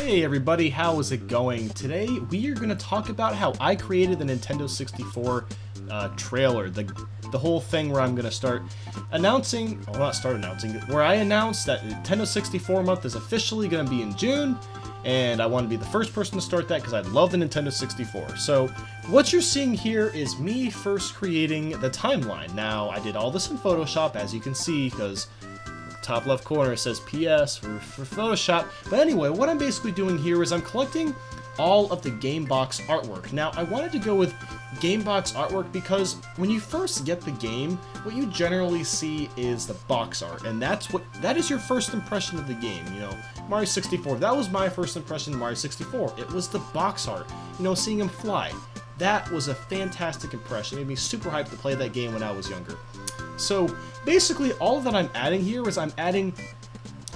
Hey everybody, how is it going? Today we are going to talk about how I created the Nintendo 64 trailer, the whole thing where I'm going to start announcing, well not start announcing, where I announced that Nintendo 64 month is officially going to be in June, and I want to be the first person to start that because I love the Nintendo 64. So what you're seeing here is me first creating the timeline. Now I did all this in Photoshop, as you can see, because top left corner says PS for Photoshop. But anyway, what I'm basically doing here is I'm collecting all of the game box artwork. Now, I wanted to go with game box artwork because when you first get the game, what you generally see is the box art, and that is your first impression of the game. You know, Mario 64, that was my first impression of Mario 64. It was the box art, you know, seeing him fly. That was a fantastic impression. It made me super hyped to play that game when I was younger. So basically all that I'm adding here is I'm adding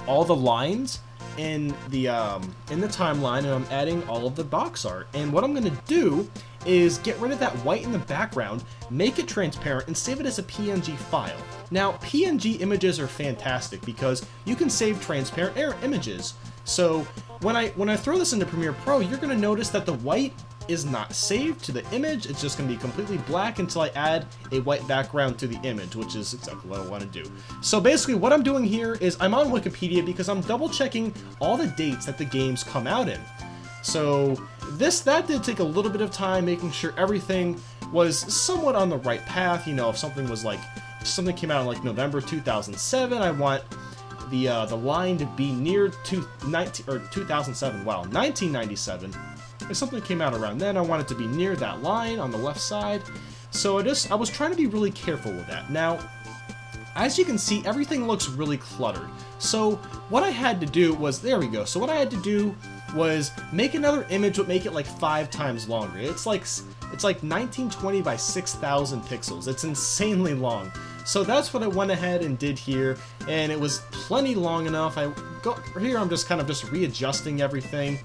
all the lines in the timeline, and I'm adding all of the box art. And what I'm going to do is get rid of that white in the background, make it transparent, and save it as a PNG file. Now, PNG images are fantastic because you can save transparent images. So when I throw this into Premiere Pro, you're going to notice that the white is not saved to the image. It's just going to be completely black until I add a white background to the image, which is exactly what I want to do. So basically what I'm doing here is I'm on Wikipedia because I'm double checking all the dates that the games come out in. So that did take a little bit of time, making sure everything was somewhat on the right path. You know, if something came out in like November 2007, I want the line to be near 2007. Wow, 1997. If something came out around then, I want it to be near that line on the left side. So I was trying to be really careful with that. Now, as you can see, everything looks really cluttered. So what I had to do was, there we go. So what I had to do was make another image, but make it like 5 times longer. It's like 1920 by 6,000 pixels. It's insanely long. So that's what I went ahead and did here, and it was plenty long enough. Here I'm just kind of readjusting everything.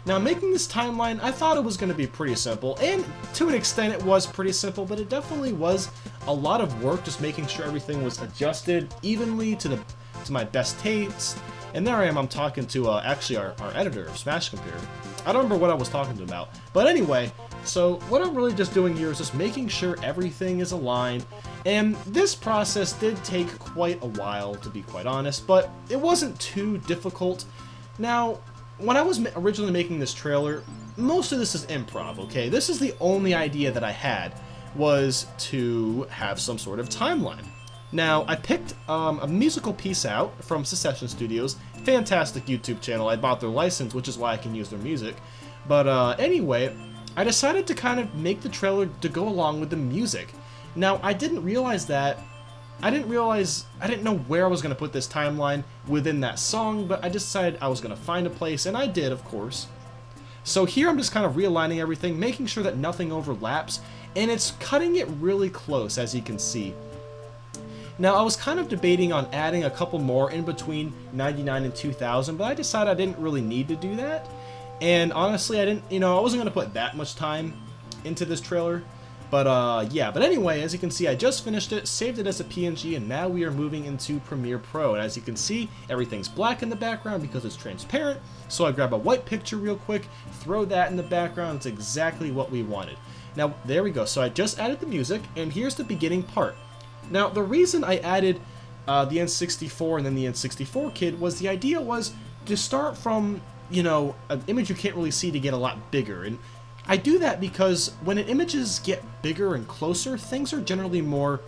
Now, making this timeline, I thought it was going to be pretty simple, and to an extent it was pretty simple, but it definitely was a lot of work just making sure everything was adjusted evenly to my best taste. And there I am, I'm talking to actually our editor of Smash Compare. I don't remember what I was talking to him about. But anyway, so what I'm really just doing here is just making sure everything is aligned. And this process did take quite a while, to be quite honest, but it wasn't too difficult. Now, when I was originally making this trailer, most of this is improv, okay? This is the only idea that I had, was to have some sort of timeline. Now, I picked a musical piece out from Secession Studios, fantastic YouTube channel. I bought their license, which is why I can use their music. But anyway, I decided to kind of make the trailer to go along with the music. Now, I didn't know where I was going to put this timeline within that song, but I decided I was going to find a place, and I did, of course. So here I'm just kind of realigning everything, making sure that nothing overlaps, and it's cutting it really close, as you can see. Now, I was kind of debating on adding a couple more in between 99 and 2000, but I decided I didn't really need to do that. And honestly, I wasn't going to put that much time into this trailer. But yeah, but anyway, as you can see, I just finished it, saved it as a PNG, and now we are moving into Premiere Pro. And as you can see, everything's black in the background because it's transparent. So I grab a white picture real quick, throw that in the background. It's exactly what we wanted. Now, there we go. So I just added the music, and here's the beginning part. Now, the reason I added the N64 and then the N64 kid was the idea was to start from, you know, an image you can't really see to get a lot bigger. And I do that because when images get bigger and closer, things are generally more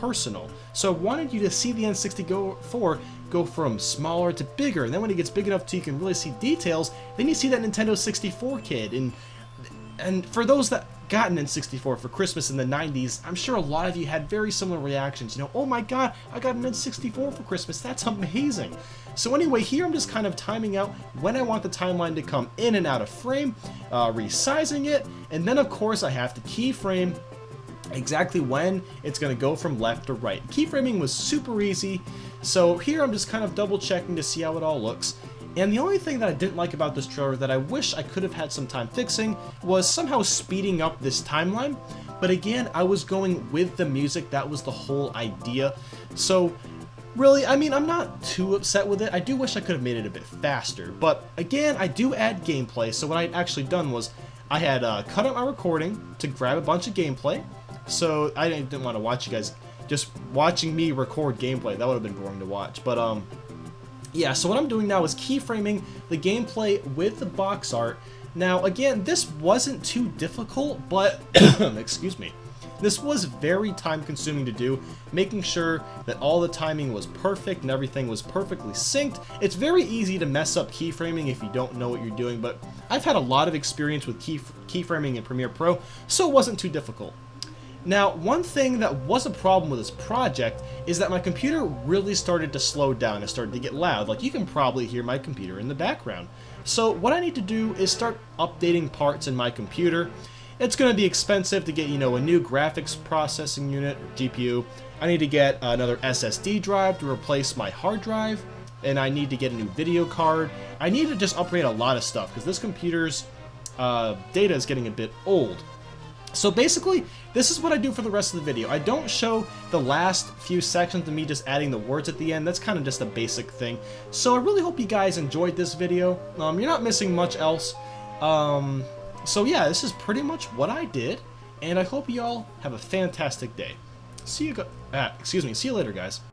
personal. So I wanted you to see the N64 go from smaller to bigger, and then when it gets big enough so you can really see details, then you see that Nintendo 64 kid. And for those that got an N64 for Christmas in the 90s, I'm sure a lot of you had very similar reactions. You know, oh my god, I got an N64 for Christmas, that's amazing. So anyway, here I'm just kind of timing out when I want the timeline to come in and out of frame, resizing it, and then of course I have to keyframe exactly when it's going to go from left to right. Keyframing was super easy, so here I'm just kind of double checking to see how it all looks. And the only thing that I didn't like about this trailer that I wish I could have had some time fixing was somehow speeding up this timeline. But again, I was going with the music, that was the whole idea. So Really, I mean, I'm not too upset with it. I do wish I could have made it a bit faster, but again, I do add gameplay. So what I'd actually done was I had cut out my recording to grab a bunch of gameplay. So I didn't want to watch you guys just watching me record gameplay. That would have been boring to watch. But yeah, so what I'm doing now is keyframing the gameplay with the box art. Now, again, this wasn't too difficult, but excuse me. This was very time-consuming to do, making sure that all the timing was perfect and everything was perfectly synced. It's very easy to mess up keyframing if you don't know what you're doing, but I've had a lot of experience with keyframing in Premiere Pro, so it wasn't too difficult. Now, one thing that was a problem with this project is that my computer really started to slow down. It started to get loud. Like, you can probably hear my computer in the background. So what I need to do is start updating parts in my computer. It's going to be expensive to get, you know, a new graphics processing unit, GPU. I need to get another SSD drive to replace my hard drive, and I need to get a new video card. I need to just upgrade a lot of stuff because this computer's data is getting a bit old. So basically, this is what I do for the rest of the video. I don't show the last few sections of me just adding the words at the end. That's kind of just a basic thing. So I really hope you guys enjoyed this video. You're not missing much else. So yeah, this is pretty much what I did, and I hope you all have a fantastic day. See you later, guys.